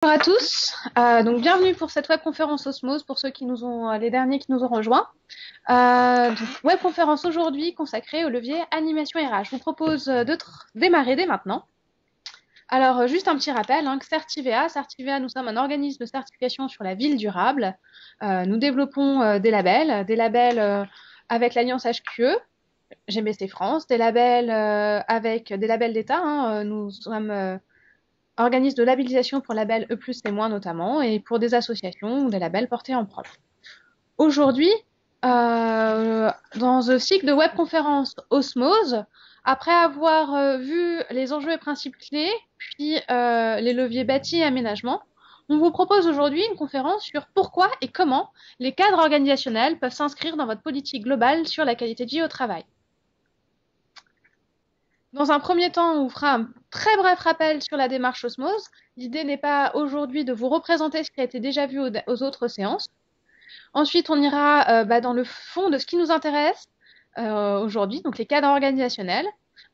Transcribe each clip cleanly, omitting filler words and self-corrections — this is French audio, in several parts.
Bonjour à tous, donc bienvenue pour cette webconférence Osmose pour ceux qui nous ont, les derniers qui nous ont rejoints. Donc webconférence aujourd'hui consacrée au levier animation RH. Je vous propose de démarrer dès maintenant. Alors juste un petit rappel, que Certivea, nous sommes un organisme de certification sur la ville durable. Nous développons des labels avec l'Alliance HQE, GBC France, des labels avec des labels d'État. Nous sommes organisme de labellisation pour labels E+, et moins notamment, et pour des associations ou des labels portés en propre. Aujourd'hui, dans le cycle de webconférence Osmose, après avoir vu les enjeux et principes clés, puis les leviers bâtis et aménagement, on vous propose aujourd'hui une conférence sur pourquoi et comment les cadres organisationnels peuvent s'inscrire dans votre politique globale sur la qualité de vie au travail. Dans un premier temps, on vous fera un très bref rappel sur la démarche Osmose. L'idée n'est pas aujourd'hui de vous représenter ce qui a été déjà vu aux autres séances. Ensuite, on ira dans le fond de ce qui nous intéresse aujourd'hui, donc les cadres organisationnels,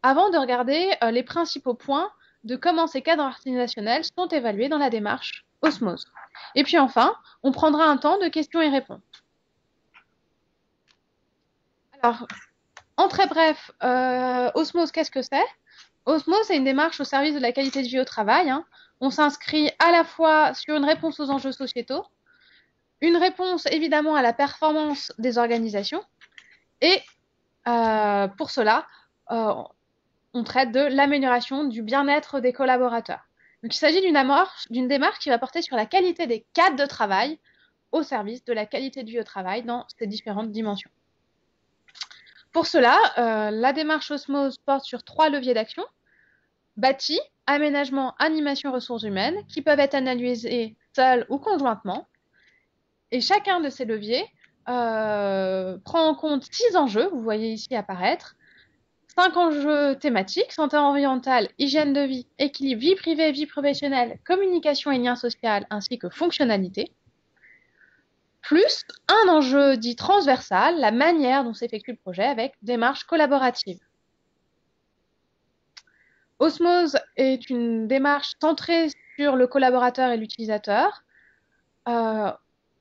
avant de regarder les principaux points de comment ces cadres organisationnels sont évalués dans la démarche Osmose. Et puis enfin, on prendra un temps de questions et réponses. Alors, en très bref, Osmose, qu'est-ce que c'est? Osmose, c'est une démarche au service de la qualité de vie au travail. On s'inscrit à la fois sur une réponse aux enjeux sociétaux, une réponse évidemment à la performance des organisations, et pour cela, on traite de l'amélioration du bien-être des collaborateurs. Donc, il s'agit d'une démarche qui va porter sur la qualité des cadres de travail au service de la qualité de vie au travail dans ces différentes dimensions. Pour cela, la démarche Osmose porte sur 3 leviers d'action: bâti, aménagement, animation, ressources humaines, qui peuvent être analysés seuls ou conjointement. Et chacun de ces leviers prend en compte 6 enjeux, vous voyez ici apparaître. 5 enjeux thématiques: santé environnementale, hygiène de vie, équilibre vie privée, vie professionnelle, communication et lien social, ainsi que fonctionnalité. Plus un enjeu dit transversal, la manière dont s'effectue le projet avec démarche collaborative. Osmose est une démarche centrée sur le collaborateur et l'utilisateur,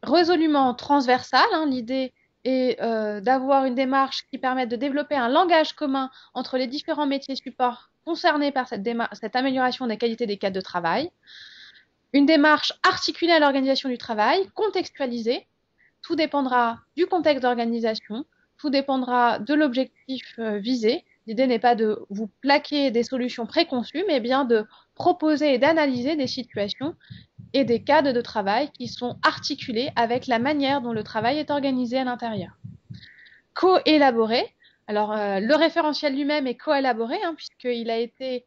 résolument transversale. L'idée est d'avoir une démarche qui permette de développer un langage commun entre les différents métiers supports concernés par cette amélioration des qualités des cadres de travail. Une démarche articulée à l'organisation du travail, contextualisée. Tout dépendra du contexte d'organisation, tout dépendra de l'objectif visé. L'idée n'est pas de vous plaquer des solutions préconçues, mais bien de proposer et d'analyser des situations et des cadres de travail qui sont articulés avec la manière dont le travail est organisé à l'intérieur. Co-élaboré. Alors, le référentiel lui-même est co-élaboré, puisqu'il a été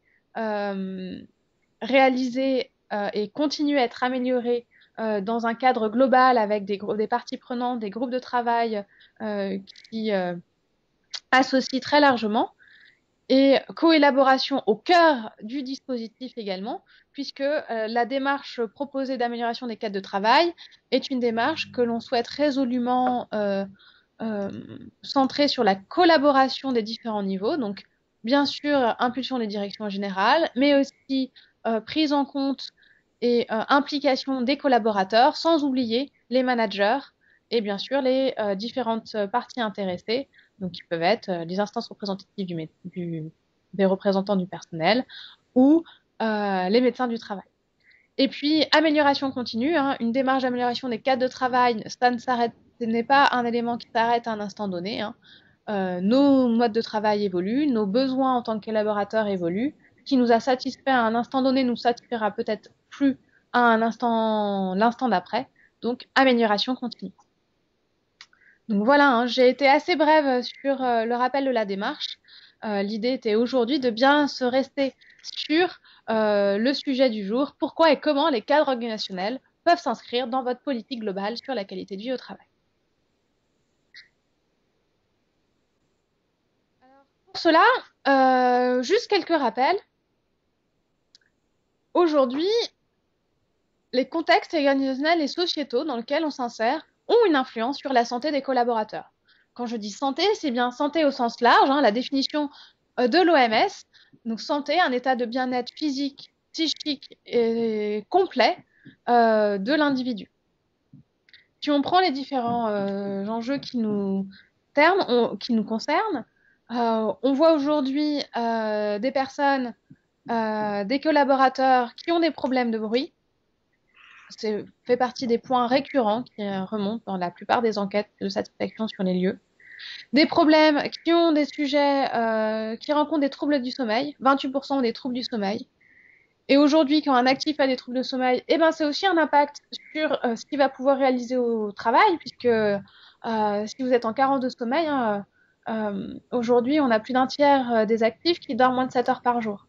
réalisé et continue à être amélioré dans un cadre global avec des parties prenantes, des groupes de travail qui associent très largement, et co-élaboration au cœur du dispositif également, puisque la démarche proposée d'amélioration des cadres de travail est une démarche que l'on souhaite résolument centrée sur la collaboration des différents niveaux, donc bien sûr impulsion des directions générales, mais aussi prise en compte et implication des collaborateurs, sans oublier les managers et bien sûr les différentes parties intéressées, donc qui peuvent être les instances représentatives des représentants du personnel ou les médecins du travail. Et puis, amélioration continue, une démarche d'amélioration des cadres de travail, ce n'est pas un élément qui s'arrête à un instant donné. Nos modes de travail évoluent, nos besoins en tant que collaborateurs évoluent. Ce qui nous a satisfait à un instant donné nous satisfera peut-être plus à l'instant d'après. Donc, amélioration continue. Donc voilà, j'ai été assez brève sur le rappel de la démarche. L'idée était aujourd'hui de bien se rester sur le sujet du jour: pourquoi et comment les cadres organisationnels peuvent s'inscrire dans votre politique globale sur la qualité de vie au travail. Alors, pour cela, juste quelques rappels. Aujourd'hui, les contextes organisationnels et sociétaux dans lesquels on s'insère ont une influence sur la santé des collaborateurs. Quand je dis santé, c'est bien santé au sens large, la définition de l'OMS. Donc santé, un état de bien-être physique, psychique et complet, de l'individu. Si on prend les différents enjeux qui nous concernent, on voit aujourd'hui des personnes, des collaborateurs qui ont des problèmes de bruit. C'est fait partie des points récurrents qui remontent dans la plupart des enquêtes de satisfaction sur les lieux. Des problèmes qui ont des sujets qui rencontrent des troubles du sommeil. 28% ont des troubles du sommeil. Et aujourd'hui, quand un actif a des troubles de sommeil, eh ben, c'est aussi un impact sur ce qu'il va pouvoir réaliser au travail, puisque si vous êtes en carence de sommeil, hein, aujourd'hui, on a plus d'un tiers des actifs qui dorment moins de 7 heures par jour.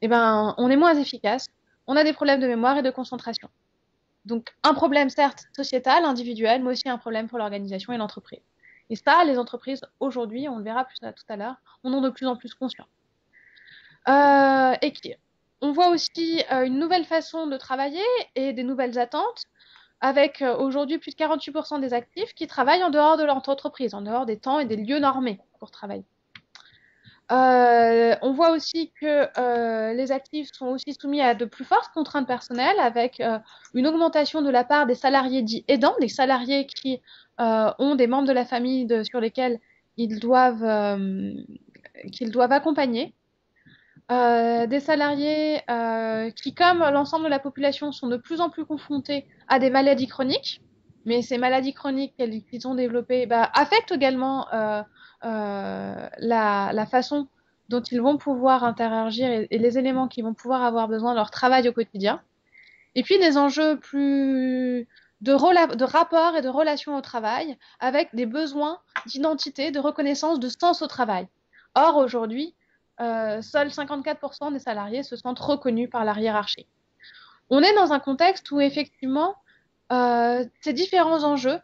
Eh ben, on est moins efficace, on a des problèmes de mémoire et de concentration. Donc, un problème certes sociétal, individuel, mais aussi un problème pour l'organisation et l'entreprise. Et ça, les entreprises, aujourd'hui, on le verra plus tout à l'heure, en ont de plus en plus conscience. Et on voit aussi une nouvelle façon de travailler et des nouvelles attentes, avec aujourd'hui plus de 48% des actifs qui travaillent en dehors de leur entreprise, en dehors des temps et des lieux normés pour travailler. On voit aussi que les actifs sont aussi soumis à de plus fortes contraintes personnelles, avec une augmentation de la part des salariés dits aidants, des salariés qui ont des membres de la famille sur lesquels qu'ils doivent accompagner. Des salariés qui, comme l'ensemble de la population, sont de plus en plus confrontés à des maladies chroniques. Mais ces maladies chroniques qu'ils ont développées affectent également la façon dont ils vont pouvoir interagir et les éléments qu'ils vont pouvoir avoir besoin de leur travail au quotidien. Et puis des enjeux plus de rapport et de relation au travail, avec des besoins d'identité, de reconnaissance, de sens au travail. Or, aujourd'hui, seuls 54% des salariés se sentent reconnus par la hiérarchie. On est dans un contexte où, effectivement, ces différents enjeux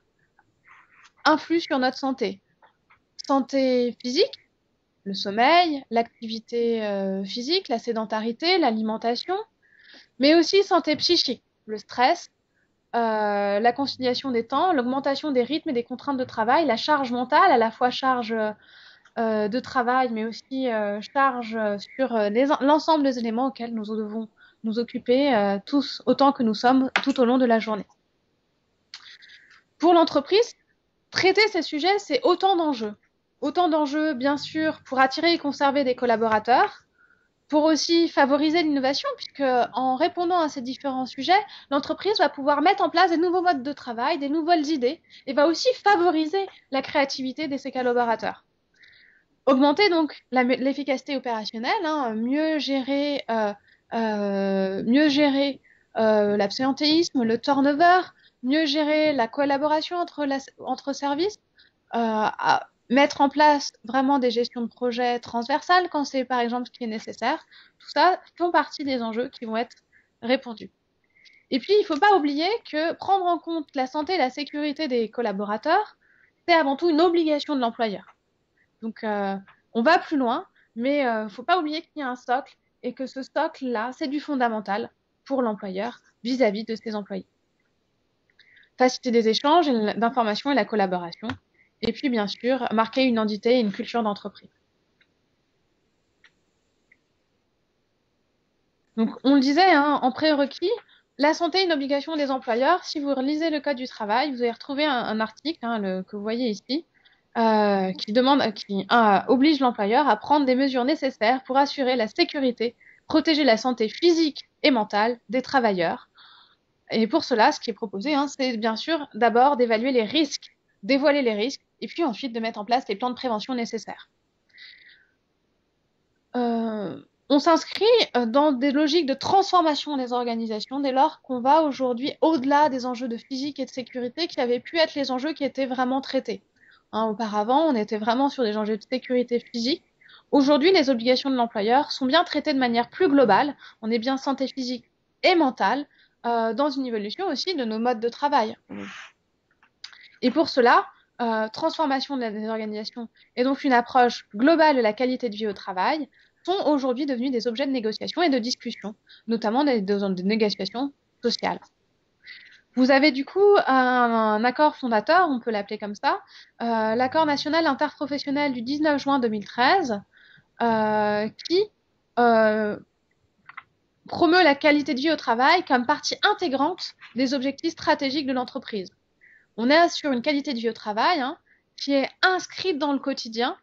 influent sur notre santé. Santé physique, le sommeil, l'activité physique, la sédentarité, l'alimentation, mais aussi santé psychique, le stress, la conciliation des temps, l'augmentation des rythmes et des contraintes de travail, la charge mentale, à la fois charge de travail, mais aussi charge sur l'ensemble des éléments auxquels nous devons nous occuper tous autant que nous sommes tout au long de la journée. Pour l'entreprise, traiter ces sujets, c'est autant d'enjeux. Autant d'enjeux, bien sûr, pour attirer et conserver des collaborateurs, pour aussi favoriser l'innovation, puisque en répondant à ces différents sujets, l'entreprise va pouvoir mettre en place des nouveaux modes de travail, des nouvelles idées, et va aussi favoriser la créativité de ses collaborateurs. Augmenter donc l'efficacité opérationnelle, hein, mieux gérer l'absentéisme, le turnover, mieux gérer la collaboration entre services, mettre en place vraiment des gestions de projets transversales quand c'est par exemple ce qui est nécessaire. Tout ça font partie des enjeux qui vont être répondus. Et puis, il ne faut pas oublier que prendre en compte la santé et la sécurité des collaborateurs, c'est avant tout une obligation de l'employeur. Donc, on va plus loin, mais il ne faut pas oublier qu'il y a un socle et que ce socle-là, c'est du fondamental pour l'employeur vis-à-vis de ses employés. Faciliter des échanges d'informations et la collaboration. Et puis, bien sûr, marquer une identité et une culture d'entreprise. Donc, on le disait, hein, en prérequis, la santé est une obligation des employeurs. Si vous relisez le Code du travail, vous allez retrouver un article que vous voyez ici, qui oblige l'employeur à prendre des mesures nécessaires pour assurer la sécurité, protéger la santé physique et mentale des travailleurs. Et pour cela, ce qui est proposé, hein, c'est bien sûr d'abord d'évaluer les risques, dévoiler les risques, et puis ensuite de mettre en place les plans de prévention nécessaires. On s'inscrit dans des logiques de transformation des organisations dès lors qu'on va aujourd'hui au-delà des enjeux de physique et de sécurité qui avaient pu être les enjeux qui étaient vraiment traités. Hein, auparavant, on était vraiment sur des enjeux de sécurité physique. Aujourd'hui, les obligations de l'employeur sont bien traitées de manière plus globale. On est bien santé physique et mentale dans une évolution aussi de nos modes de travail. Et pour cela, transformation des organisations et donc une approche globale de la qualité de vie au travail sont aujourd'hui devenus des objets de négociation et de discussion, notamment des négociations sociales. Vous avez du coup un accord fondateur, on peut l'appeler comme ça, l'accord national interprofessionnel du 19 juin 2013, qui promeut la qualité de vie au travail comme partie intégrante des objectifs stratégiques de l'entreprise. On est sur une qualité de vie au travail qui est inscrite dans le quotidien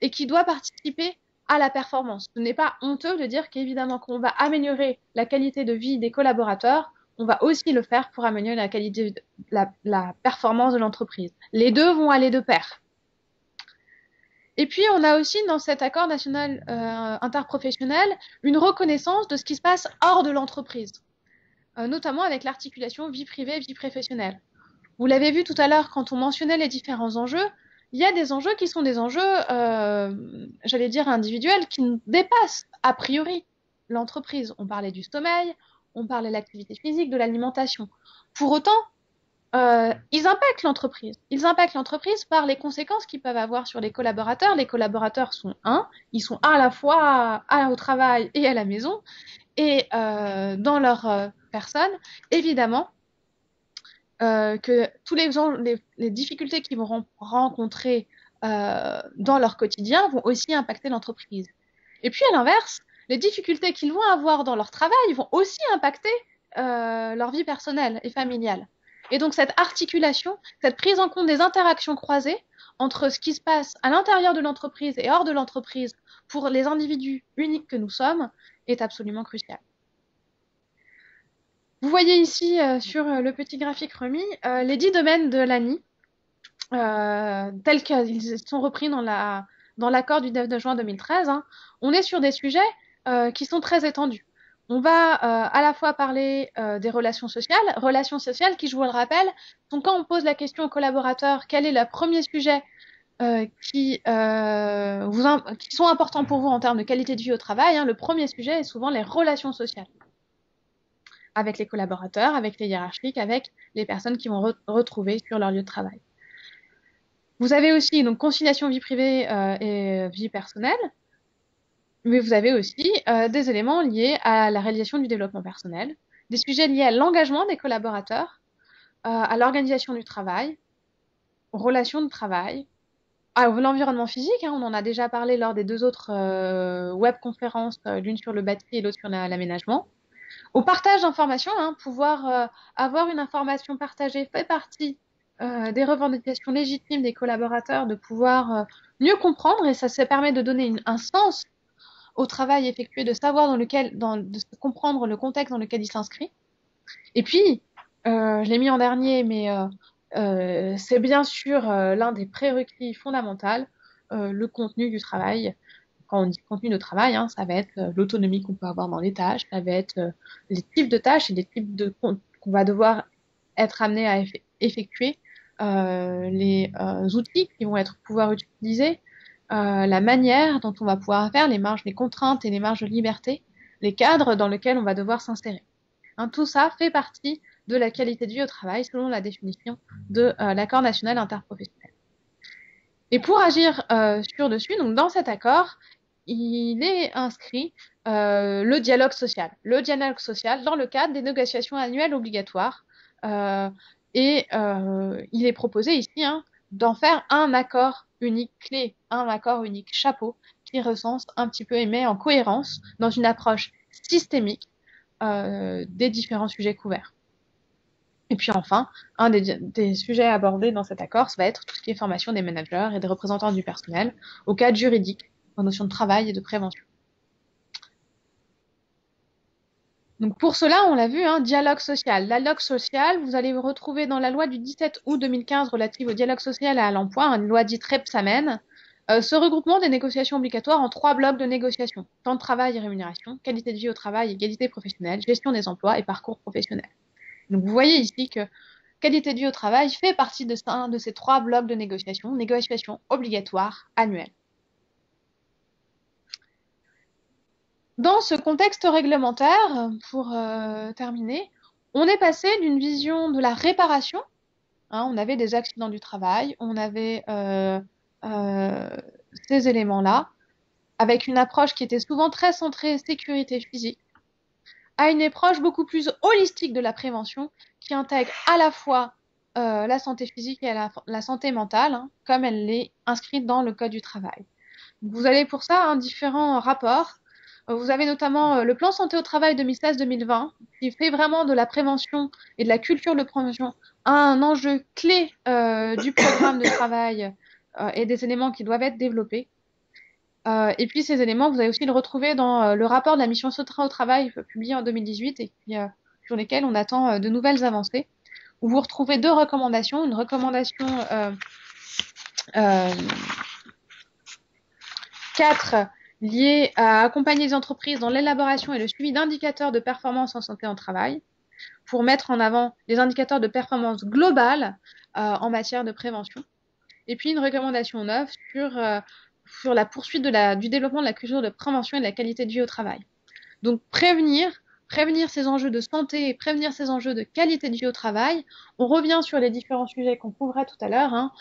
et qui doit participer à la performance. Ce n'est pas honteux de dire qu'évidemment qu'on va améliorer la qualité de vie des collaborateurs, on va aussi le faire pour améliorer la qualité, la performance de l'entreprise. Les deux vont aller de pair. Et puis, on a aussi dans cet accord national interprofessionnel une reconnaissance de ce qui se passe hors de l'entreprise, notamment avec l'articulation vie privée, vie professionnelle. Vous l'avez vu tout à l'heure quand on mentionnait les différents enjeux, il y a des enjeux qui sont des enjeux, j'allais dire individuels, qui dépassent a priori l'entreprise. On parlait du sommeil, on parlait de l'activité physique, de l'alimentation. Pour autant, ils impactent l'entreprise. Ils impactent l'entreprise par les conséquences qu'ils peuvent avoir sur les collaborateurs. Les collaborateurs sont ils sont à la fois au travail et à la maison, et dans leur personne, évidemment, que tous les difficultés qu'ils vont rencontrer dans leur quotidien vont aussi impacter l'entreprise. Et puis à l'inverse, les difficultés qu'ils vont avoir dans leur travail vont aussi impacter leur vie personnelle et familiale. Et donc cette articulation, cette prise en compte des interactions croisées entre ce qui se passe à l'intérieur de l'entreprise et hors de l'entreprise pour les individus uniques que nous sommes est absolument cruciale. Vous voyez ici sur le petit graphique remis les 10 domaines de l'ANI tels qu'ils sont repris dans l'accord du 9 juin 2013. On est sur des sujets qui sont très étendus. On va à la fois parler des relations sociales qui, je vous le rappelle, sont quand on pose la question aux collaborateurs quel est le premier sujet qui sont importants pour vous en termes de qualité de vie au travail. Le premier sujet est souvent les relations sociales avec les collaborateurs, avec les hiérarchiques, avec les personnes qui vont retrouver sur leur lieu de travail. Vous avez aussi donc conciliation vie privée et vie personnelle, mais vous avez aussi des éléments liés à la réalisation du développement personnel, des sujets liés à l'engagement des collaborateurs, à l'organisation du travail, aux relations de travail, à l'environnement physique. On en a déjà parlé lors des deux autres webconférences, l'une sur le bâti et l'autre sur l'aménagement. Au partage d'informations, pouvoir avoir une information partagée fait partie des revendications légitimes des collaborateurs, de pouvoir mieux comprendre, et ça permet de donner un sens au travail effectué, de savoir de comprendre le contexte dans lequel il s'inscrit. Et puis, je l'ai mis en dernier, mais c'est bien sûr l'un des prérequis fondamentaux, le contenu du travail. Quand on dit contenu de travail, ça va être l'autonomie qu'on peut avoir dans les tâches, ça va être les types de tâches et les types qu'on va devoir être amené à effectuer, les outils qui vont pouvoir utiliser, la manière dont on va pouvoir faire, les marges, les contraintes et les marges de liberté, les cadres dans lesquels on va devoir s'insérer. Tout ça fait partie de la qualité de vie au travail selon la définition de l'accord national interprofessionnel. Et pour agir sur dessus, donc dans cet accord, il est inscrit le dialogue social. Le dialogue social dans le cadre des négociations annuelles obligatoires. Il est proposé ici d'en faire un accord unique clé, un accord unique chapeau qui recense un petit peu et met en cohérence dans une approche systémique des différents sujets couverts. Et puis enfin, un des sujets abordés dans cet accord, ça va être tout ce qui est formation des managers et des représentants du personnel au cadre juridique, aux notions de travail et de prévention. Donc pour cela, on l'a vu, dialogue social. La dialogue social, vous allez vous retrouver dans la loi du 17 août 2015 relative au dialogue social et à l'emploi, une loi dite Rebsamen, ce regroupement des négociations obligatoires en 3 blocs de négociation: temps de travail et rémunération, qualité de vie au travail, égalité professionnelle, gestion des emplois et parcours professionnel. Donc vous voyez ici que qualité de vie au travail fait partie de ces 3 blocs de négociation obligatoire annuelle. Dans ce contexte réglementaire, pour terminer, on est passé d'une vision de la réparation, on avait des accidents du travail, on avait ces éléments-là, avec une approche qui était souvent très centrée sécurité physique, à une approche beaucoup plus holistique de la prévention, qui intègre à la fois la santé physique et la santé mentale, comme elle l'est inscrite dans le Code du travail. Vous avez pour ça différents rapports Vous avez notamment le plan santé au travail 2016-2020 qui fait vraiment de la prévention et de la culture de prévention un enjeu clé du programme de travail et des éléments qui doivent être développés. Et puis ces éléments, vous allez aussi le retrouver dans le rapport de la mission Sotra au travail publié en 2018 et sur lesquels on attend de nouvelles avancées, où vous retrouvez deux recommandations. Une recommandation 4 liée à accompagner les entreprises dans l'élaboration et le suivi d'indicateurs de performance en santé au travail pour mettre en avant les indicateurs de performance globale en matière de prévention. Et puis une recommandation 9 sur la poursuite du développement de la culture de prévention et de la qualité de vie au travail. Donc prévenir ces enjeux de santé et prévenir ces enjeux de qualité de vie au travail. On revient sur les différents sujets qu'on couvrait tout à l'heure, hein,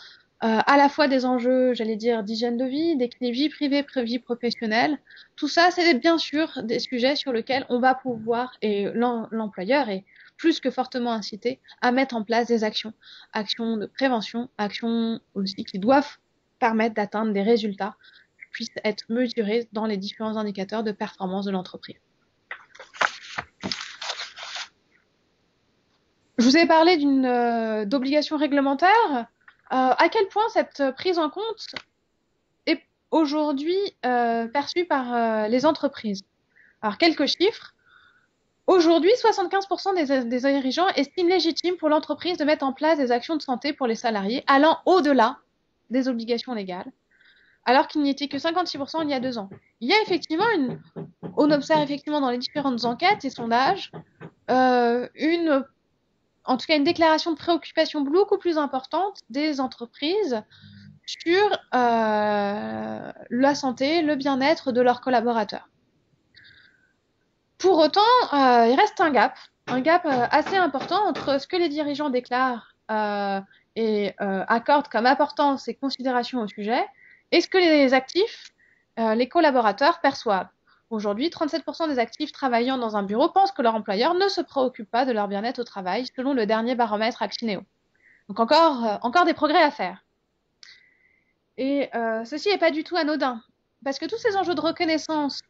à la fois des enjeux, j'allais dire, d'hygiène de vie, d'équilibre vie privée, vie professionnelle. Tout ça, c'est bien sûr des sujets sur lesquels on va pouvoir, et l'employeur est plus que fortement incité à mettre en place des actions de prévention, actions aussi qui doivent permettre d'atteindre des résultats qui puissent être mesurés dans les différents indicateurs de performance de l'entreprise. Je vous ai parlé d'obligation réglementaire. À quel point cette prise en compte est aujourd'hui perçue par les entreprises? Alors, quelques chiffres. Aujourd'hui, 75% des dirigeants estiment légitime pour l'entreprise de mettre en place des actions de santé pour les salariés allant au-delà des obligations légales, alors qu'il n'y était que 56% il y a 2 ans. Il y a effectivement on observe effectivement dans les différentes enquêtes et sondages en tout cas une déclaration de préoccupation beaucoup plus importante des entreprises sur la santé, le bien-être de leurs collaborateurs. Pour autant, il reste un gap assez important entre ce que les dirigeants déclarent et accordent comme importance et considération au sujet et ce que les actifs, les collaborateurs perçoivent. Aujourd'hui, 37% des actifs travaillant dans un bureau pensent que leur employeur ne se préoccupe pas de leur bien-être au travail, selon le dernier baromètre Actineo. Donc encore des progrès à faire. Et ceci n'est pas du tout anodin, parce que tous ces enjeux de reconnaissance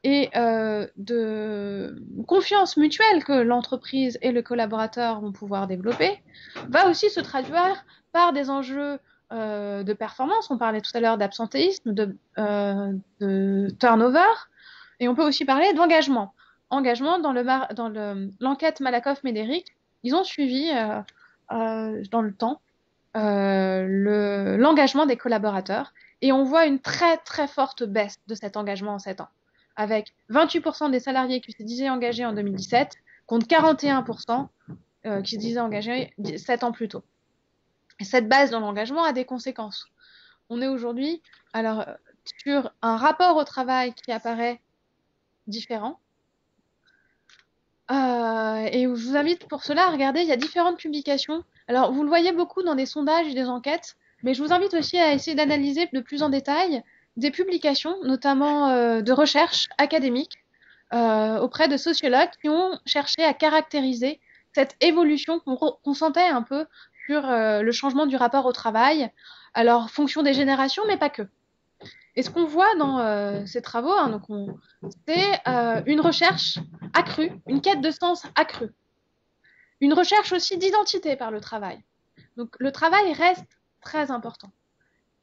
et de confiance mutuelle que l'entreprise et le collaborateur vont pouvoir développer va aussi se traduire par des enjeux de performance. On parlait tout à l'heure d'absentéisme, de turnover, et on peut aussi parler d'engagement. Engagement dans l'enquête Malakoff-Médéric, ils ont suivi dans le temps l'engagement des collaborateurs et on voit une très très forte baisse de cet engagement en 7 ans, avec 28% des salariés qui se disaient engagés en 2017 contre 41% qui se disaient engagés 7 ans plus tôt. Et cette baisse dans l'engagement a des conséquences. On est aujourd'hui sur un rapport au travail qui apparaît différent. Et je vous invite pour cela à regarder, il y a différentes publications. Alors, vous le voyez beaucoup dans des sondages et des enquêtes, mais je vous invite aussi à essayer d'analyser de plus en détail des publications, notamment de recherche académique, auprès de sociologues qui ont cherché à caractériser cette évolution qu'on sentait un peu sur le changement du rapport au travail, alors fonction des générations, mais pas que. Et ce qu'on voit dans ces travaux, hein, c'est une recherche accrue, une quête de sens accrue, une recherche aussi d'identité par le travail. Donc le travail reste très important,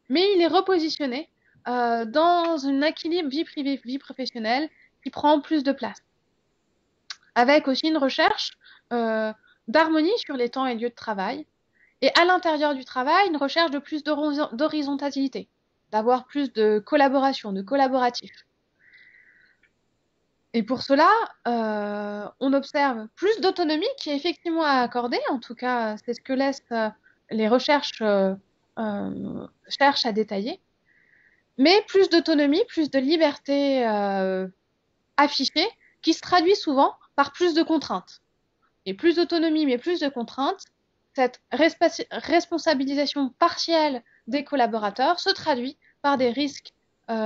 mais il est repositionné dans un équilibre vie privée, vie professionnelle qui prend plus de place, avec aussi une recherche d'harmonie sur les temps et lieux de travail, et à l'intérieur du travail, une recherche de plus d'horizontalité, d'avoir plus de collaboration, de collaboratif. Et pour cela, on observe plus d'autonomie qui est effectivement à accorder, en tout cas c'est ce que laissent les recherches cherchent à détailler, mais plus d'autonomie, plus de liberté affichée, qui se traduit souvent par plus de contraintes. Et plus d'autonomie, mais plus de contraintes, cette responsabilisation partielle des collaborateurs se traduit par des risques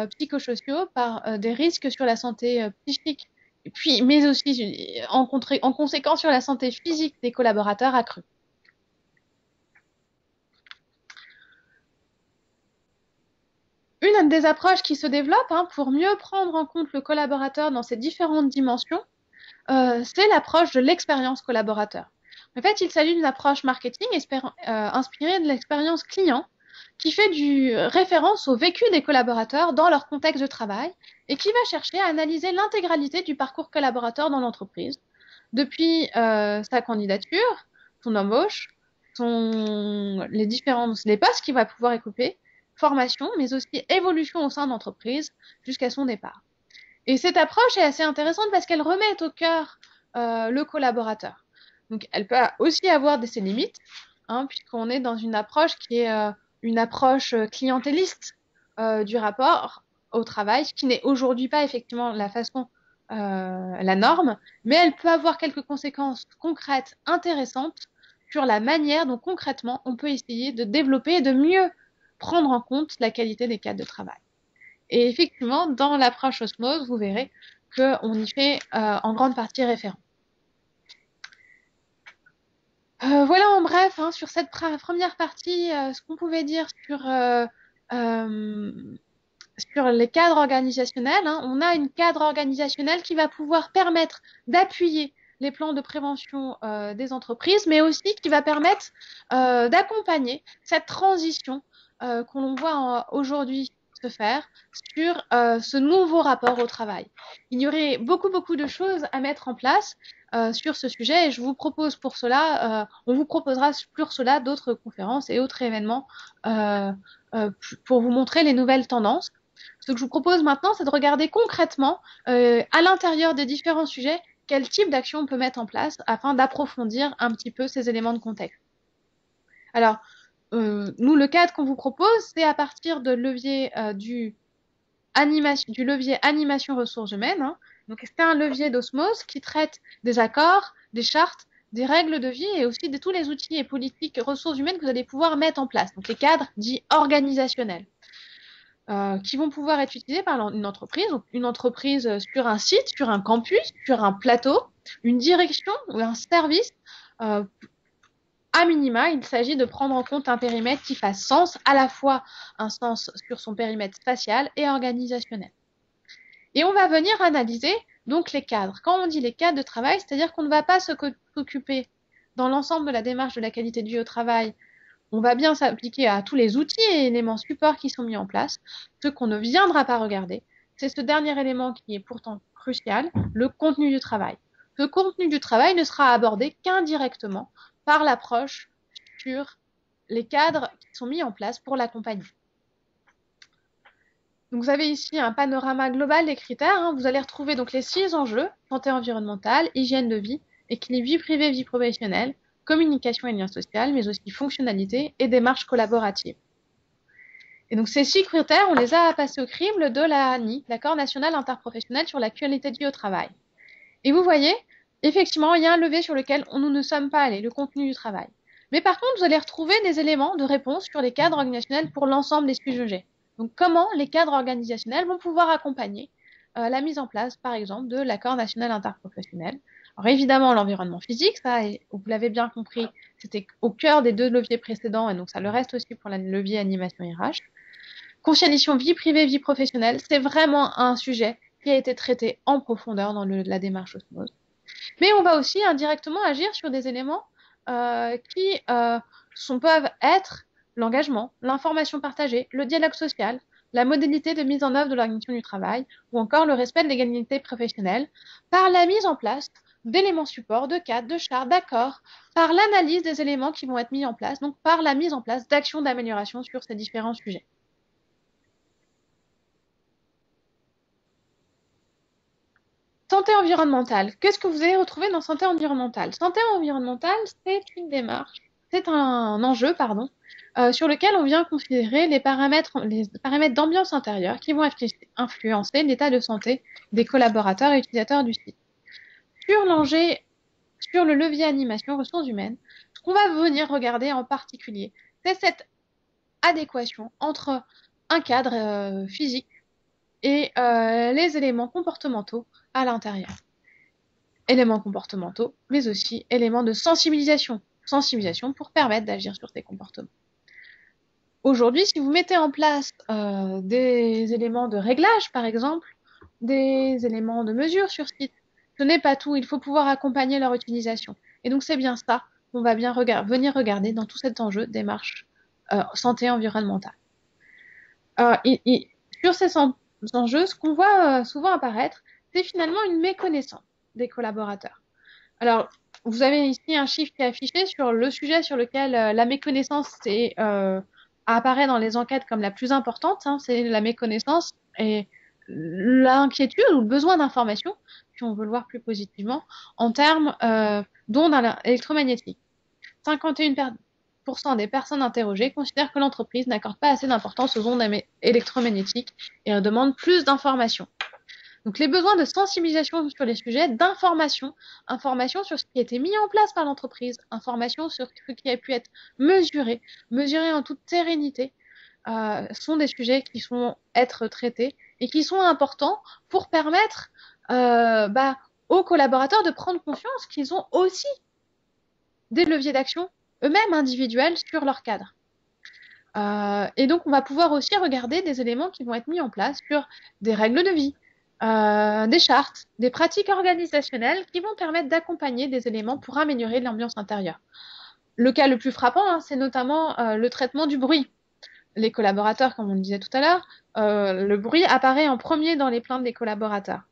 psychosociaux, par des risques sur la santé psychique, et puis, mais aussi en conséquence sur la santé physique des collaborateurs accrue. Une des approches qui se développe pour mieux prendre en compte le collaborateur dans ses différentes dimensions, c'est l'approche de l'expérience collaborateur. En fait, il s'agit d'une approche marketing inspirée de l'expérience client qui fait référence au vécu des collaborateurs dans leur contexte de travail et qui va chercher à analyser l'intégralité du parcours collaborateur dans l'entreprise, depuis sa candidature, son embauche, les postes qu'il va pouvoir occuper, formation, mais aussi évolution au sein de l'entreprise jusqu'à son départ. Et cette approche est assez intéressante parce qu'elle remet au cœur le collaborateur. Donc, elle peut aussi avoir ses limites, puisqu'on est dans une approche qui est une approche clientéliste du rapport au travail, ce qui n'est aujourd'hui pas effectivement la norme, mais elle peut avoir quelques conséquences concrètes intéressantes sur la manière dont concrètement on peut essayer de développer et de mieux prendre en compte la qualité des cadres de travail. Et effectivement, dans l'approche Osmose, vous verrez qu'on y fait en grande partie référence. Voilà en bref, sur cette première partie, ce qu'on pouvait dire sur les cadres organisationnels. On a une cadre organisationnel qui va pouvoir permettre d'appuyer les plans de prévention des entreprises, mais aussi qui va permettre d'accompagner cette transition que l'on voit aujourd'hui se faire sur ce nouveau rapport au travail. Il y aurait beaucoup de choses à mettre en place sur ce sujet et je vous propose pour cela, on vous proposera pour cela d'autres conférences et autres événements pour vous montrer les nouvelles tendances. Ce que je vous propose maintenant, c'est de regarder concrètement à l'intérieur des différents sujets quel type d'action on peut mettre en place afin d'approfondir un petit peu ces éléments de contexte. Alors, nous, le cadre qu'on vous propose, c'est à partir de levier du levier animation ressources humaines. Donc, c'est un levier d'osmose qui traite des accords, des chartes, des règles de vie et aussi de tous les outils et politiques ressources humaines que vous allez pouvoir mettre en place. Donc, les cadres dits organisationnels. Qui vont pouvoir être utilisés par une entreprise sur un site, sur un campus, sur un plateau, une direction ou un service. À minima, il s'agit de prendre en compte un périmètre qui fasse sens, à la fois un sens sur son périmètre spatial et organisationnel. Et on va venir analyser donc les cadres. Quand on dit les cadres de travail, c'est-à-dire qu'on ne va pas s'occuper dans l'ensemble de la démarche de la qualité de vie au travail. On va bien s'appliquer à tous les outils et éléments supports qui sont mis en place. Ce qu'on ne viendra pas regarder, c'est ce dernier élément qui est pourtant crucial, le contenu du travail. Le contenu du travail ne sera abordé qu'indirectement par l'approche sur les cadres qui sont mis en place pour l'accompagner. Donc vous avez ici un panorama global des critères. Vous allez retrouver donc les 6 enjeux: santé environnementale, hygiène de vie, équilibre vie privée, vie professionnelle, communication et lien social, mais aussi fonctionnalité et démarche collaborative. Et donc ces 6 critères, on les a passés au crible de l'ANI, l'Accord national interprofessionnel sur la qualité de vie au travail. Et vous voyez, effectivement, il y a un levier sur lequel nous ne sommes pas allés, le contenu du travail. Mais par contre, vous allez retrouver des éléments de réponse sur les cadres organisationnels pour l'ensemble des sujets. Donc comment les cadres organisationnels vont pouvoir accompagner la mise en place, par exemple, de l'accord national interprofessionnel. Alors évidemment, l'environnement physique, ça, vous l'avez bien compris, c'était au cœur des 2 leviers précédents, et donc ça le reste aussi pour le levier animation RH. Conciliation vie privée, vie professionnelle, c'est vraiment un sujet qui a été traité en profondeur dans la démarche Osmose. Mais on va aussi indirectement agir sur des éléments qui peuvent être l'engagement, l'information partagée, le dialogue social, la modalité de mise en œuvre de l'organisation du travail ou encore le respect de l'égalité professionnelle par la mise en place d'éléments supports, de cadres, de chartes, d'accords, par l'analyse des éléments qui vont être mis en place, donc par la mise en place d'actions d'amélioration sur ces différents sujets. Santé environnementale. Qu'est-ce que vous allez retrouver dans santé environnementale? Santé environnementale, c'est une démarche, c'est un enjeu, sur lequel on vient considérer les paramètres d'ambiance intérieure qui vont influencer l'état de santé des collaborateurs et utilisateurs du site. Sur le levier animation ressources humaines, ce qu'on va venir regarder en particulier, c'est cette adéquation entre un cadre physique et les éléments comportementaux à l'intérieur. Éléments comportementaux, mais aussi éléments de sensibilisation. Sensibilisation pour permettre d'agir sur ces comportements. Aujourd'hui, si vous mettez en place des éléments de réglage, par exemple, des éléments de mesure sur site, ce n'est pas tout. Il faut pouvoir accompagner leur utilisation. Et donc, c'est bien ça qu'on va bien venir regarder dans tout cet enjeu démarche santé environnementale. Euh, il- il- sur ces enjeux, ce qu'on voit souvent apparaître, c'est finalement une méconnaissance des collaborateurs. Alors, vous avez ici un chiffre qui est affiché sur le sujet sur lequel la méconnaissance apparaît dans les enquêtes comme la plus importante, hein, c'est la méconnaissance et l'inquiétude ou le besoin d'information, si on veut le voir plus positivement, en termes d'ondes électromagnétiques. 51% des personnes interrogées considèrent que l'entreprise n'accorde pas assez d'importance aux ondes électromagnétiques et demande plus d'informations. Donc les besoins de sensibilisation sur les sujets, d'information, information sur ce qui a été mis en place par l'entreprise, information sur ce qui a pu être mesuré, mesuré en toute sérénité, sont des sujets qui vont être traités et qui sont importants pour permettre aux collaborateurs de prendre conscience qu'ils ont aussi des leviers d'action eux-mêmes individuels sur leur cadre. Et donc, on va pouvoir aussi regarder des éléments qui vont être mis en place sur des règles de vie, des chartes, des pratiques organisationnelles qui vont permettre d'accompagner des éléments pour améliorer l'ambiance intérieure. Le cas le plus frappant, hein, c'est notamment le traitement du bruit. Les collaborateurs, comme on le disait tout à l'heure, le bruit apparaît en premier dans les plaintes des collaborateurs.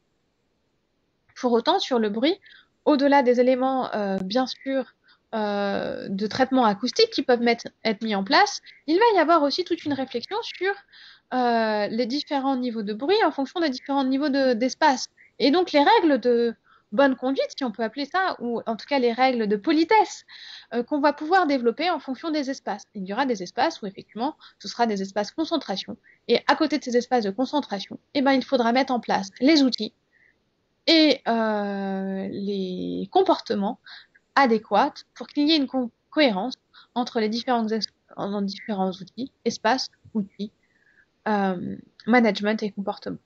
Pour autant, sur le bruit, au-delà des éléments, bien sûr, de traitement acoustique qui peuvent être mis en place, il va y avoir aussi toute une réflexion sur les différents niveaux de bruit en fonction des différents niveaux d'espace. Et donc les règles de bonne conduite, si on peut appeler ça, ou en tout cas les règles de politesse qu'on va pouvoir développer en fonction des espaces. Il y aura des espaces où effectivement ce sera des espaces concentration. Et à côté de ces espaces de concentration, eh ben, il faudra mettre en place les outils et les comportements adéquats pour qu'il y ait une cohérence entre les différents outils, espaces, outils, management et comportement.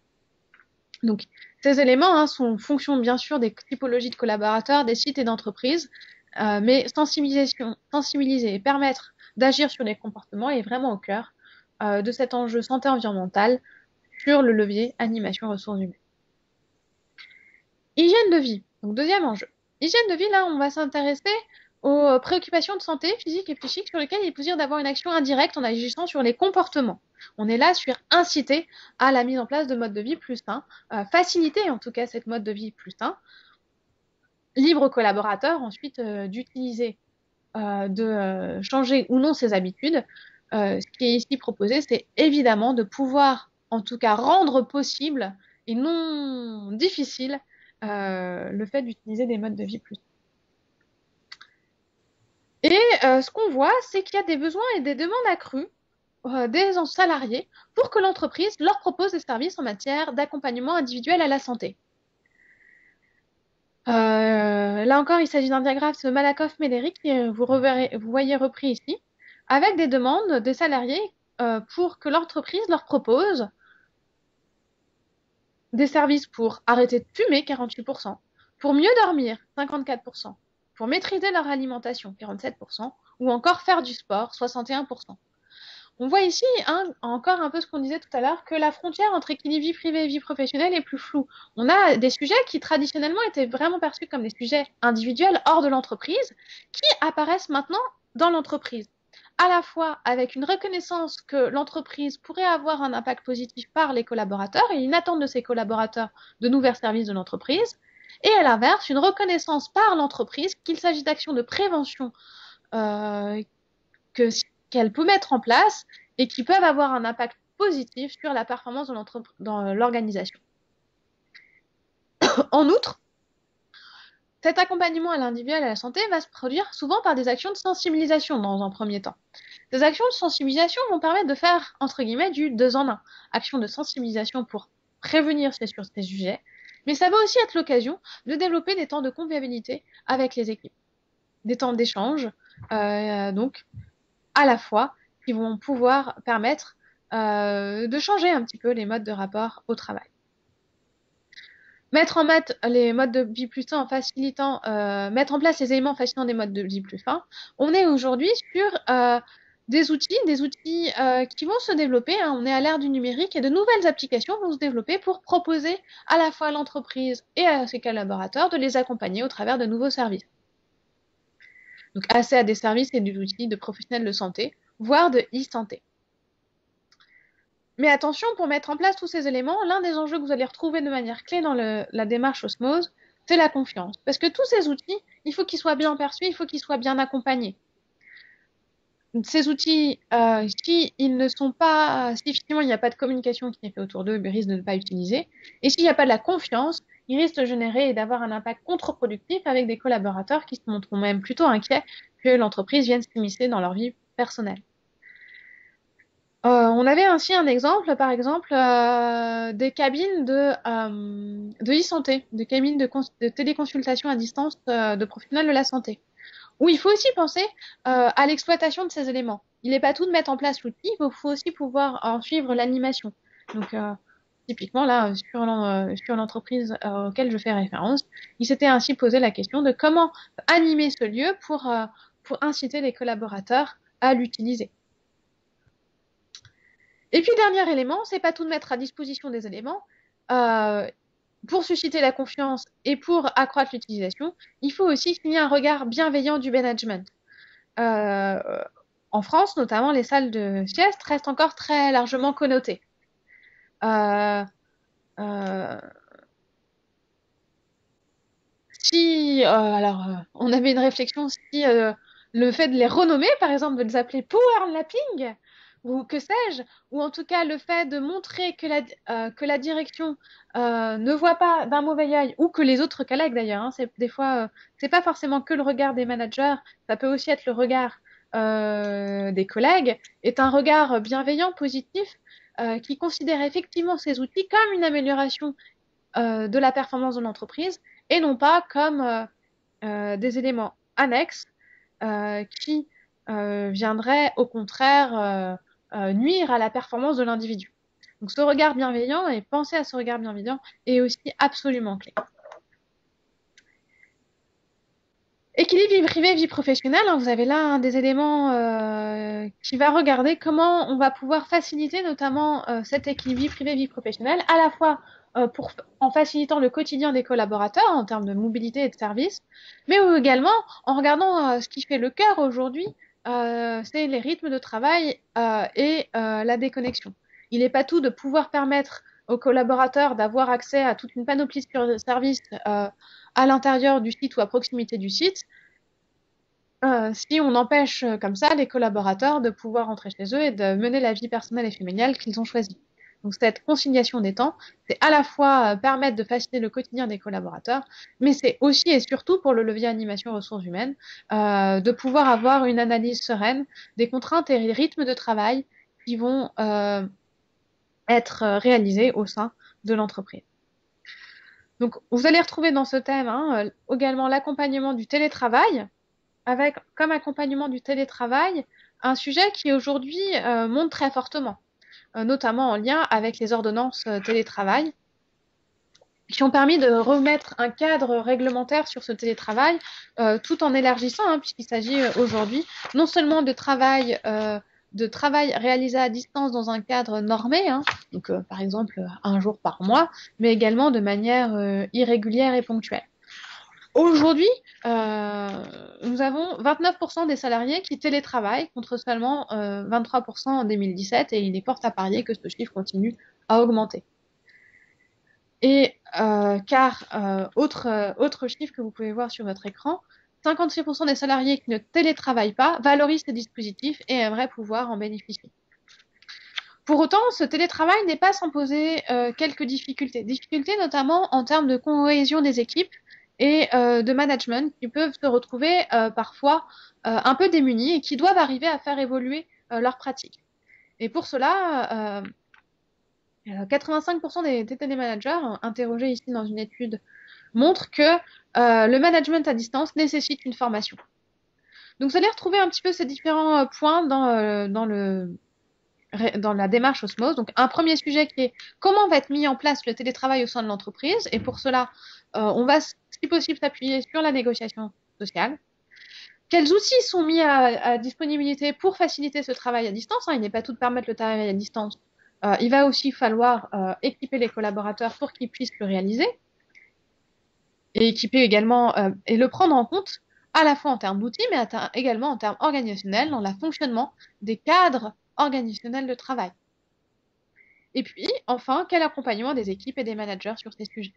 Donc, ces éléments sont fonction bien sûr des typologies de collaborateurs, des sites et d'entreprises, mais sensibiliser et permettre d'agir sur les comportements est vraiment au cœur de cet enjeu santé environnementale sur le levier animation ressources humaines. Hygiène de vie, donc deuxième enjeu. Hygiène de vie, là, on va s'intéresser aux préoccupations de santé physique et psychique sur lesquelles il est possible d'avoir une action indirecte en agissant sur les comportements. On est là sur inciter à la mise en place de modes de vie plus sains, faciliter en tout cas cette mode de vie plus sain, libre aux collaborateurs ensuite d'utiliser, de changer ou non ses habitudes. Ce qui est ici proposé, c'est évidemment de pouvoir en tout cas rendre possible et non difficile le fait d'utiliser des modes de vie plus. Et ce qu'on voit, c'est qu'il y a des besoins et des demandes accrues des salariés pour que l'entreprise leur propose des services en matière d'accompagnement individuel à la santé. Là encore, il s'agit d'un diagramme de Malakoff-Médéric que vous voyez repris ici, avec des demandes des salariés pour que l'entreprise leur propose des services pour arrêter de fumer, 48%, pour mieux dormir, 54%, pour maîtriser leur alimentation, 47%, ou encore faire du sport, 61%. On voit ici encore un peu ce qu'on disait tout à l'heure, que la frontière entre équilibre vie privée et vie professionnelle est plus floue. On a des sujets qui traditionnellement étaient vraiment perçus comme des sujets individuels hors de l'entreprise, qui apparaissent maintenant dans l'entreprise, à la fois avec une reconnaissance que l'entreprise pourrait avoir un impact positif par les collaborateurs et une attente de ces collaborateurs de nouveaux services de l'entreprise, et à l'inverse, une reconnaissance par l'entreprise qu'il s'agit d'actions de prévention qu'elle peut mettre en place et qui peuvent avoir un impact positif sur la performance dans l'organisation. En outre, cet accompagnement à l'individuel et à la santé va se produire souvent par des actions de sensibilisation dans un premier temps. Ces actions de sensibilisation vont permettre de faire, entre guillemets, du 2 en 1. Action de sensibilisation pour prévenir sur ces sujets, mais ça va aussi être l'occasion de développer des temps de convivialité avec les équipes, des temps d'échange, donc à la fois qui vont pouvoir permettre de changer un petit peu les modes de rapport au travail. Mettre en les modes de vie plus sains en facilitant, mettre en place les éléments facilitant des modes de vie plus sains. On est aujourd'hui sur des outils qui vont se développer, hein. On est à l'ère du numérique et de nouvelles applications vont se développer pour proposer à la fois à l'entreprise et à ses collaborateurs de les accompagner au travers de nouveaux services. Donc accès à des services et des outils de professionnels de santé, voire de e-santé. Mais attention, pour mettre en place tous ces éléments, l'un des enjeux que vous allez retrouver de manière clé dans la démarche Osmose, c'est la confiance. Parce que tous ces outils, il faut qu'ils soient bien perçus, il faut qu'ils soient bien accompagnés. Ces outils, si ils ne sont pas, si finalement il n'y a pas de communication qui est faite autour d'eux, ils risquent de ne pas utiliser. Et s'il n'y a pas de la confiance, ils risquent de générer et d'avoir un impact contre-productif avec des collaborateurs qui se montreront même plutôt inquiets que l'entreprise vienne s'immiscer dans leur vie personnelle. On avait ainsi un exemple, par exemple, des cabines de e-santé, des cabines de téléconsultation à distance de professionnels de la santé, où il faut aussi penser à l'exploitation de ces éléments. Il n'est pas tout de mettre en place l'outil, il faut aussi pouvoir en suivre l'animation. Donc, typiquement, là, sur l'entreprise auquel je fais référence, il s'était ainsi posé la question de comment animer ce lieu pour inciter les collaborateurs à l'utiliser. Et puis, dernier élément, c'est pas tout de mettre à disposition des éléments. Pour susciter la confiance et pour accroître l'utilisation, il faut aussi qu'il y ait un regard bienveillant du management. En France, notamment, les salles de sieste restent encore très largement connotées. On avait une réflexion si le fait de les renommer, par exemple, de les appeler Power Lapping, ou que sais-je, ou en tout cas le fait de montrer que la direction ne voit pas d'un mauvais œil, ou que les autres collègues d'ailleurs, hein, des fois, c'est pas forcément que le regard des managers, ça peut aussi être le regard des collègues, est un regard bienveillant, positif, qui considère effectivement ces outils comme une amélioration de la performance de l'entreprise et non pas comme des éléments annexes qui viendraient au contraire nuire à la performance de l'individu. Donc ce regard bienveillant et penser à ce regard bienveillant est aussi absolument clé. Équilibre vie privée, vie professionnelle, hein, vous avez là un des éléments qui va regarder comment on va pouvoir faciliter notamment cet équilibre vie privée, vie professionnelle, à la fois en facilitant le quotidien des collaborateurs en termes de mobilité et de services, mais également en regardant ce qui fait le cœur aujourd'hui, c'est les rythmes de travail et la déconnexion. Il n'est pas tout de pouvoir permettre aux collaborateurs d'avoir accès à toute une panoplie de services à l'intérieur du site ou à proximité du site, si on empêche comme ça les collaborateurs de pouvoir rentrer chez eux et de mener la vie personnelle et familiale qu'ils ont choisie. Donc cette conciliation des temps, c'est à la fois permettre de faciliter le quotidien des collaborateurs, mais c'est aussi et surtout pour le levier animation ressources humaines, de pouvoir avoir une analyse sereine des contraintes et rythmes de travail qui vont être réalisés au sein de l'entreprise. Donc, vous allez retrouver dans ce thème également l'accompagnement du télétravail, avec comme accompagnement du télétravail un sujet qui aujourd'hui monte très fortement, notamment en lien avec les ordonnances télétravail, qui ont permis de remettre un cadre réglementaire sur ce télétravail, tout en élargissant, puisqu'il s'agit aujourd'hui non seulement de travail réalisé à distance dans un cadre normé, donc par exemple un jour par mois, mais également de manière irrégulière et ponctuelle. Aujourd'hui, nous avons 29% des salariés qui télétravaillent contre seulement 23% en 2017 et il est fort à parier que ce chiffre continue à augmenter. Et autre chiffre que vous pouvez voir sur votre écran, 56% des salariés qui ne télétravaillent pas valorisent ces dispositifs et aimeraient pouvoir en bénéficier. Pour autant, ce télétravail n'est pas sans poser quelques difficultés. Difficultés notamment en termes de cohésion des équipes et de management qui peuvent se retrouver parfois un peu démunis et qui doivent arriver à faire évoluer leurs pratiques. Et pour cela, 85% des TTD managers interrogés ici dans une étude montrent que le management à distance nécessite une formation. Donc vous allez retrouver un petit peu ces différents points dans la démarche Osmose. Donc un premier sujet qui est comment va être mis en place le télétravail au sein de l'entreprise. Et pour cela, on va, si possible, s'appuyer sur la négociation sociale. Quels outils sont mis à disponibilité pour faciliter ce travail à distance, hein? Il n'est pas tout de permettre le travail à distance. Il va aussi falloir équiper les collaborateurs pour qu'ils puissent le réaliser et équiper également et le prendre en compte à la fois en termes d'outils, mais également en termes organisationnels dans le fonctionnement des cadres organisationnels de travail. Et puis, enfin, quel accompagnement des équipes et des managers sur ces sujets.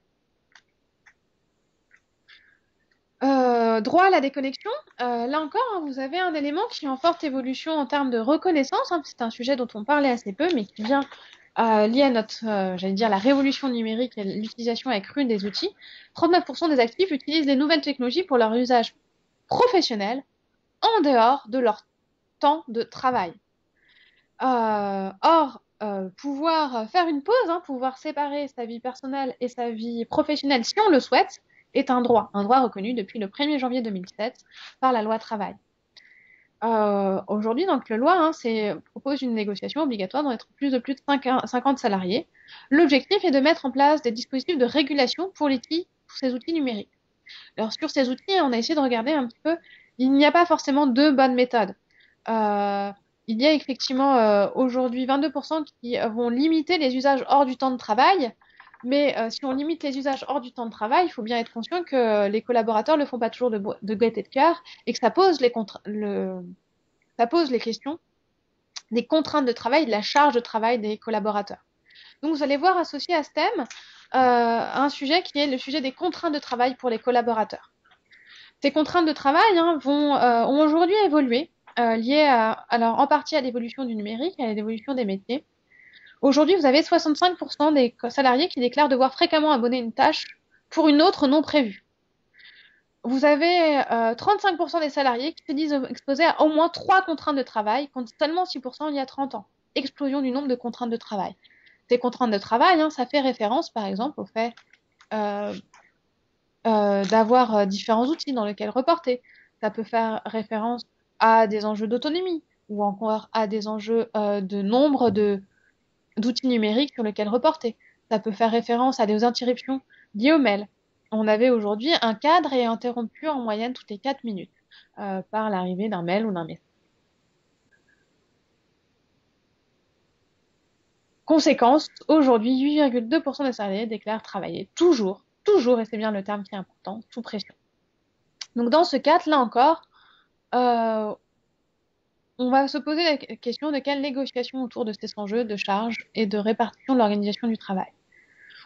Droit à la déconnexion, là encore, hein, vous avez un élément qui est en forte évolution en termes de reconnaissance, hein, c'est un sujet dont on parlait assez peu, mais qui vient lié à notre, j'allais dire, la révolution numérique et l'utilisation accrue des outils. 39% des actifs utilisent les nouvelles technologies pour leur usage professionnel en dehors de leur temps de travail. Or, pouvoir faire une pause, hein, pouvoir séparer sa vie personnelle et sa vie professionnelle si on le souhaite, est un droit reconnu depuis le 1er janvier 2007 par la loi travail. Aujourd'hui, donc, le loi propose une négociation obligatoire dans plus de 50 salariés. L'objectif est de mettre en place des dispositifs de régulation pour ces outils numériques. Alors, sur ces outils, on a essayé de regarder un petit peu, il n'y a pas forcément deux bonnes méthodes. Il y a effectivement aujourd'hui 22% qui vont limiter les usages hors du temps de travail. Mais si on limite les usages hors du temps de travail, il faut bien être conscient que les collaborateurs ne le font pas toujours de gaieté de cœur et que ça pose les questions des contraintes de travail, de la charge de travail des collaborateurs. Donc vous allez voir associé à ce thème un sujet qui est le sujet des contraintes de travail pour les collaborateurs. Ces contraintes de travail ont aujourd'hui évolué, liées alors en partie à l'évolution du numérique, à l'évolution des métiers. Aujourd'hui, vous avez 65% des salariés qui déclarent devoir fréquemment abandonner une tâche pour une autre non prévue. Vous avez 35% des salariés qui se disent exposés à au moins 3 contraintes de travail, contre seulement 6% il y a 30 ans. Explosion du nombre de contraintes de travail. Ces contraintes de travail, ça fait référence par exemple au fait d'avoir différents outils dans lesquels reporter. Ça peut faire référence à des enjeux d'autonomie ou encore à des enjeux de nombre d'outils numériques sur lesquels reporter. Ça peut faire référence à des interruptions liées au mail. On avait aujourd'hui un cadre est interrompu en moyenne toutes les 4 minutes par l'arrivée d'un mail ou d'un message. Conséquence, aujourd'hui, 8,2% des salariés déclarent travailler toujours, et c'est bien le terme qui est important, sous pression. Donc dans ce cadre, là encore, on va se poser la question de quelle négociation autour de ces enjeux de charge et de répartition de l'organisation du travail.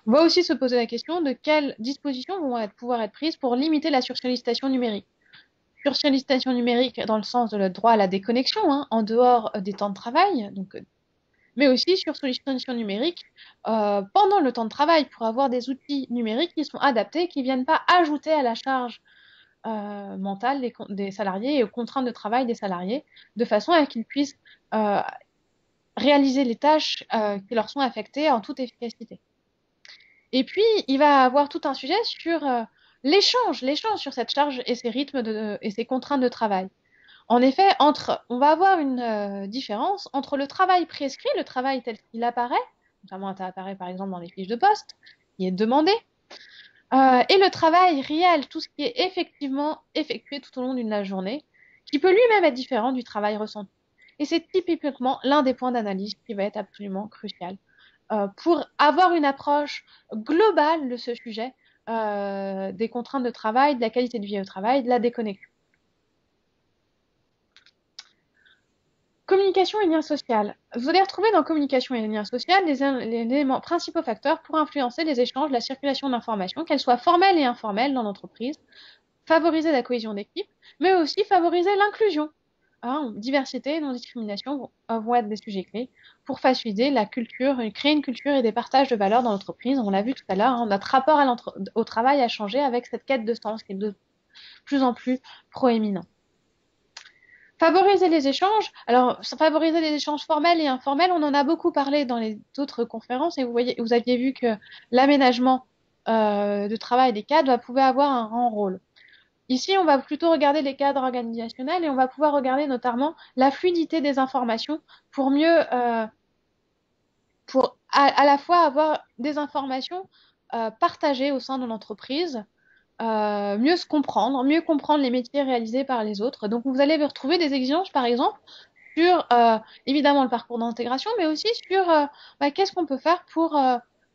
On va aussi se poser la question de quelles dispositions vont pouvoir être prises pour limiter la sursollicitation numérique. Sursollicitation numérique dans le sens de le droit à la déconnexion, en dehors des temps de travail, mais aussi sursollicitation numérique pendant le temps de travail pour avoir des outils numériques qui sont adaptés, qui ne viennent pas ajouter à la charge mentale des salariés et aux contraintes de travail des salariés, de façon à qu'ils puissent réaliser les tâches qui leur sont affectées en toute efficacité. Et puis, il va y avoir tout un sujet sur l'échange sur cette charge et ces rythmes et ces contraintes de travail. En effet, on va avoir une différence entre le travail prescrit, le travail tel qu'il apparaît, notamment ça apparaît par exemple dans les fiches de poste, qui est demandé, et le travail réel, tout ce qui est effectivement effectué tout au long d'une journée, qui peut lui-même être différent du travail ressenti. Et c'est typiquement l'un des points d'analyse qui va être absolument crucial pour avoir une approche globale de ce sujet des contraintes de travail, de la qualité de vie au travail, de la déconnexion. Communication et lien social. Vous allez retrouver dans communication et lien social les éléments principaux facteurs pour influencer les échanges, la circulation d'informations, qu'elles soient formelles et informelles dans l'entreprise, favoriser la cohésion d'équipe, mais aussi favoriser l'inclusion. Diversité et non-discrimination vont être des sujets clés pour faciliter la culture, créer une culture et des partages de valeurs dans l'entreprise. On l'a vu tout à l'heure, notre rapport au travail a changé avec cette quête de sens qui est de plus en plus proéminent. Favoriser les échanges. Alors, favoriser les échanges formels et informels, on en a beaucoup parlé dans les autres conférences et vous aviez vu que l'aménagement de travail des cadres pouvait avoir un grand rôle. Ici, on va plutôt regarder les cadres organisationnels et on va pouvoir regarder notamment la fluidité des informations pour mieux, à la fois avoir des informations partagées au sein de l'entreprise mieux se comprendre, mieux comprendre les métiers réalisés par les autres. Donc, vous allez retrouver des exigences, par exemple, sur évidemment le parcours d'intégration, mais aussi sur qu'est-ce qu'on peut faire pour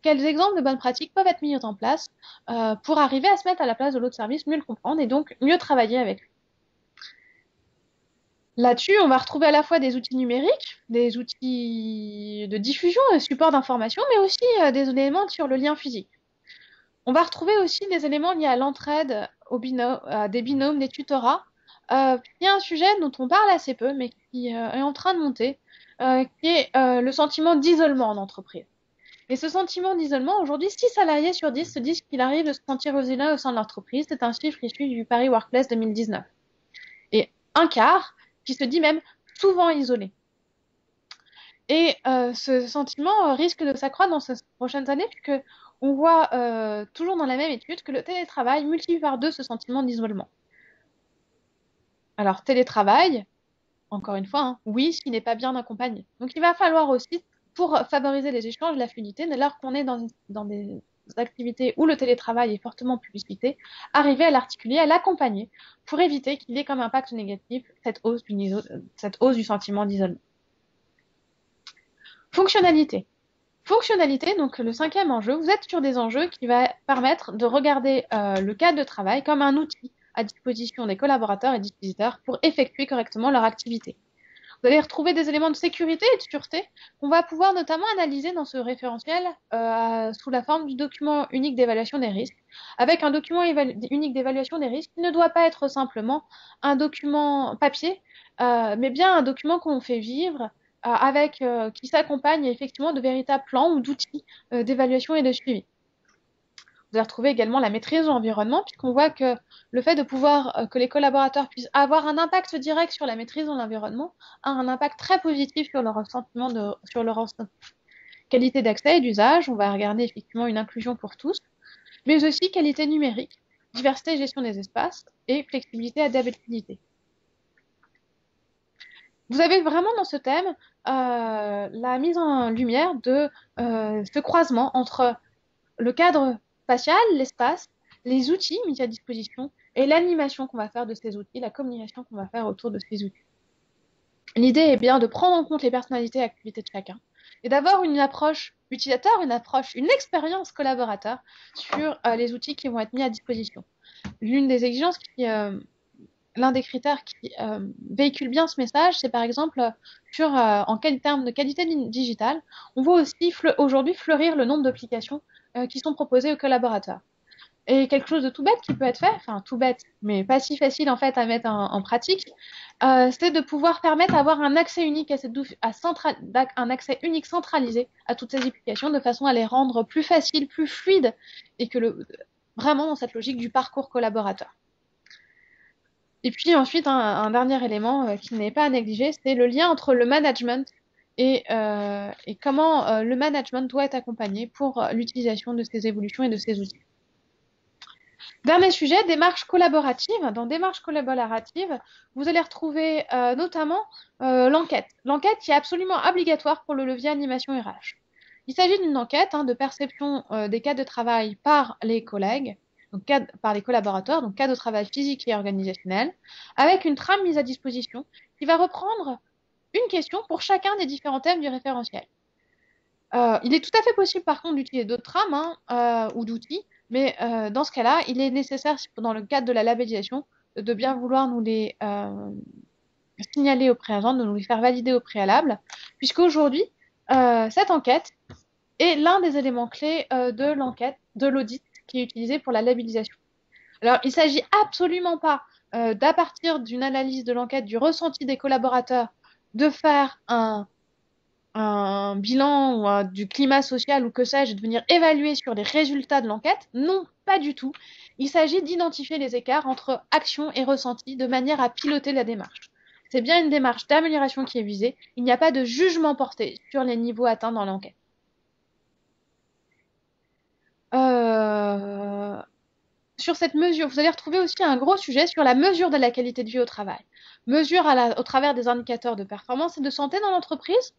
quels exemples de bonnes pratiques peuvent être mis en place pour arriver à se mettre à la place de l'autre service, mieux le comprendre et donc mieux travailler avec lui. Là-dessus, on va retrouver à la fois des outils numériques, des outils de diffusion et support d'information, mais aussi des éléments sur le lien physique. On va retrouver aussi des éléments liés à l'entraide, à des binômes, des tutorats. Il y a un sujet dont on parle assez peu, mais qui est en train de monter, qui est le sentiment d'isolement en entreprise. Et ce sentiment d'isolement, aujourd'hui, 6 salariés sur 10 se disent qu'il arrive de se sentir isolé au sein de l'entreprise. C'est un chiffre issu du Paris Workplace 2019. Et un quart qui se dit même souvent isolé. Et ce sentiment risque de s'accroître dans ces prochaines années, puisque on voit toujours dans la même étude que le télétravail multiplie par 2 ce sentiment d'isolement. Alors, télétravail, encore une fois, hein, oui, s'il n'est pas bien accompagné. Donc, il va falloir aussi, pour favoriser les échanges, la fluidité, dès lors qu'on est dans des activités où le télétravail est fortement publicité, arriver à l'articuler, à l'accompagner, pour éviter qu'il ait comme impact négatif cette hausse du sentiment d'isolement. Fonctionnalité. Fonctionnalité, donc le 5e enjeu, vous êtes sur des enjeux qui vont permettre de regarder le cadre de travail comme un outil à disposition des collaborateurs et des utilisateurs pour effectuer correctement leur activité. Vous allez retrouver des éléments de sécurité et de sûreté qu'on va pouvoir notamment analyser dans ce référentiel sous la forme du document unique d'évaluation des risques, avec un document unique d'évaluation des risques qui ne doit pas être simplement un document papier, mais bien un document qu'on fait vivre qui s'accompagne effectivement de véritables plans ou d'outils d'évaluation et de suivi. Vous allez retrouver également la maîtrise de l'environnement, puisqu'on voit que le fait de pouvoir que les collaborateurs puissent avoir un impact direct sur la maîtrise de l'environnement a un impact très positif sur leur sur leur qualité d'accès et d'usage. On va regarder effectivement une inclusion pour tous, mais aussi qualité numérique, diversité et gestion des espaces et flexibilité et adaptabilité. Vous avez vraiment dans ce thème la mise en lumière de ce croisement entre le cadre spatial, l'espace, les outils mis à disposition et l'animation qu'on va faire de ces outils, la communication qu'on va faire autour de ces outils. L'idée est bien de prendre en compte les personnalités et activités de chacun et d'avoir une approche utilisateur, une expérience collaborateur sur les outils qui vont être mis à disposition. L'un des critères qui véhicule bien ce message, c'est par exemple en termes de qualité digitale, on voit aussi aujourd'hui fleurir le nombre d'applications qui sont proposées aux collaborateurs. Et quelque chose de tout bête qui peut être fait, enfin tout bête, mais pas si facile en fait à mettre en pratique, c'est de pouvoir permettre d'avoir un accès unique un accès unique centralisé à toutes ces applications de façon à les rendre plus faciles, plus fluides et vraiment dans cette logique du parcours collaborateur. Et puis ensuite, un dernier élément qui n'est pas à négliger, c'est le lien entre le management et comment le management doit être accompagné pour l'utilisation de ces évolutions et de ces outils. Dernier sujet, démarche collaborative. Dans démarche collaborative, vous allez retrouver notamment l'enquête. L'enquête qui est absolument obligatoire pour le levier animation RH. Il s'agit d'une enquête de perception des cas de travail par les collègues, donc par les collaborateurs, donc cas de travail physique et organisationnel, avec une trame mise à disposition qui va reprendre une question pour chacun des différents thèmes du référentiel. Il est tout à fait possible par contre d'utiliser d'autres trames ou d'outils, mais dans ce cas-là, il est nécessaire, dans le cadre de la labellisation, de bien vouloir nous les signaler au préalable, de nous les faire valider au préalable, puisqu'aujourd'hui, cette enquête est l'un des éléments clés de l'audit qui est utilisé pour la labellisation. Alors, il ne s'agit absolument pas d'à partir d'une analyse de l'enquête, du ressenti des collaborateurs, de faire un bilan ou du climat social ou que sais-je, de venir évaluer sur les résultats de l'enquête. Non, pas du tout. Il s'agit d'identifier les écarts entre action et ressenti de manière à piloter la démarche. C'est bien une démarche d'amélioration qui est visée. Il n'y a pas de jugement porté sur les niveaux atteints dans l'enquête. Sur cette mesure, vous allez retrouver aussi un gros sujet sur la mesure de la qualité de vie au travail. Mesure au travers des indicateurs de performance et de santé dans l'entreprise.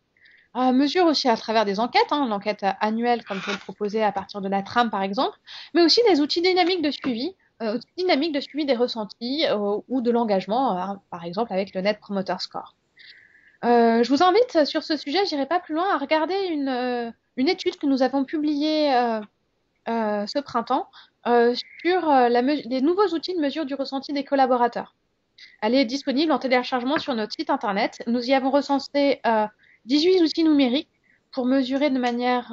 Mesure aussi à travers des enquêtes, l'enquête annuelle comme je le proposais à partir de la trame par exemple, mais aussi des outils dynamiques de suivi dynamique de suivi des ressentis ou de l'engagement, par exemple avec le Net Promoter Score. Je vous invite sur ce sujet, j'irai pas plus loin, à regarder une étude que nous avons publiée ce printemps sur les nouveaux outils de mesure du ressenti des collaborateurs. Elle est disponible en téléchargement sur notre site internet. Nous y avons recensé 18 outils numériques pour mesurer de manière,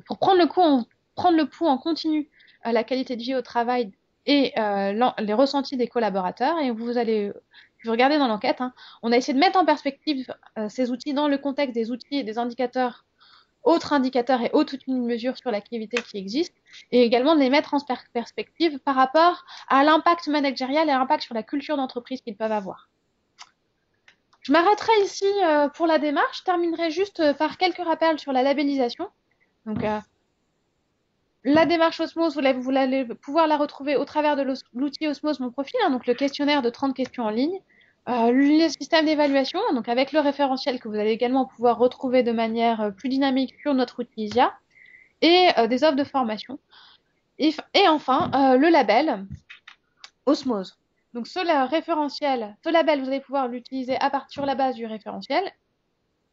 pour prendre le pouls en continu la qualité de vie au travail et les ressentis des collaborateurs. Et vous regardez dans l'enquête, hein, on a essayé de mettre en perspective ces outils dans le contexte des outils et des indicateurs, autres indicateurs et autres outils de mesure sur l'activité qui existent, et également de les mettre en perspective par rapport à l'impact managérial et à l'impact sur la culture d'entreprise qu'ils peuvent avoir. Je m'arrêterai ici pour la démarche. Je terminerai juste par quelques rappels sur la labellisation. Donc, la démarche Osmose, vous allez pouvoir la retrouver au travers de l'outil Osmose Mon Profil, hein, donc le questionnaire de 30 questions en ligne. Le système d'évaluation, donc avec le référentiel que vous allez également pouvoir retrouver de manière plus dynamique sur notre outil ISIA, et des offres de formation. Et enfin, le label Osmose. Donc ce label, vous allez pouvoir l'utiliser sur la base du référentiel,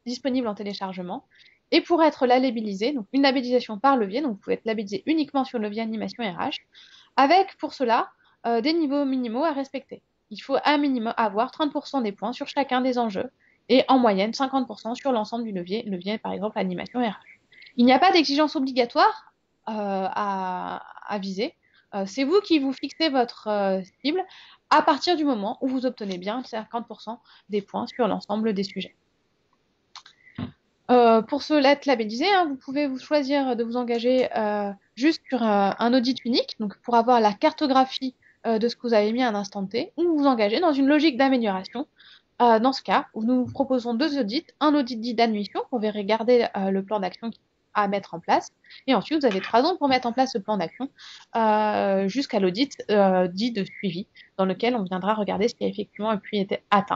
disponible en téléchargement. Et pour être labellisé, donc une labellisation par levier, donc vous pouvez être labellisé uniquement sur le levier animation RH, avec pour cela des niveaux minimaux à respecter. Il faut à minimum avoir 30% des points sur chacun des enjeux et en moyenne 50% sur l'ensemble du levier par exemple animation RH. Il n'y a pas d'exigence obligatoire à viser. C'est vous qui vous fixez votre cible à partir du moment où vous obtenez bien 50% des points sur l'ensemble des sujets. Pour se l'être labellisé, hein, vous pouvez vous choisir de vous engager juste sur un audit unique, donc pour avoir la cartographie de ce que vous avez mis à un instant T, ou vous engager dans une logique d'amélioration. Dans ce cas, nous vous proposons 2 audits, un audit dit d'admission pour regarder le plan d'action à mettre en place, et ensuite vous avez 3 ans pour mettre en place ce plan d'action jusqu'à l'audit dit de suivi, dans lequel on viendra regarder ce qui a effectivement pu être atteint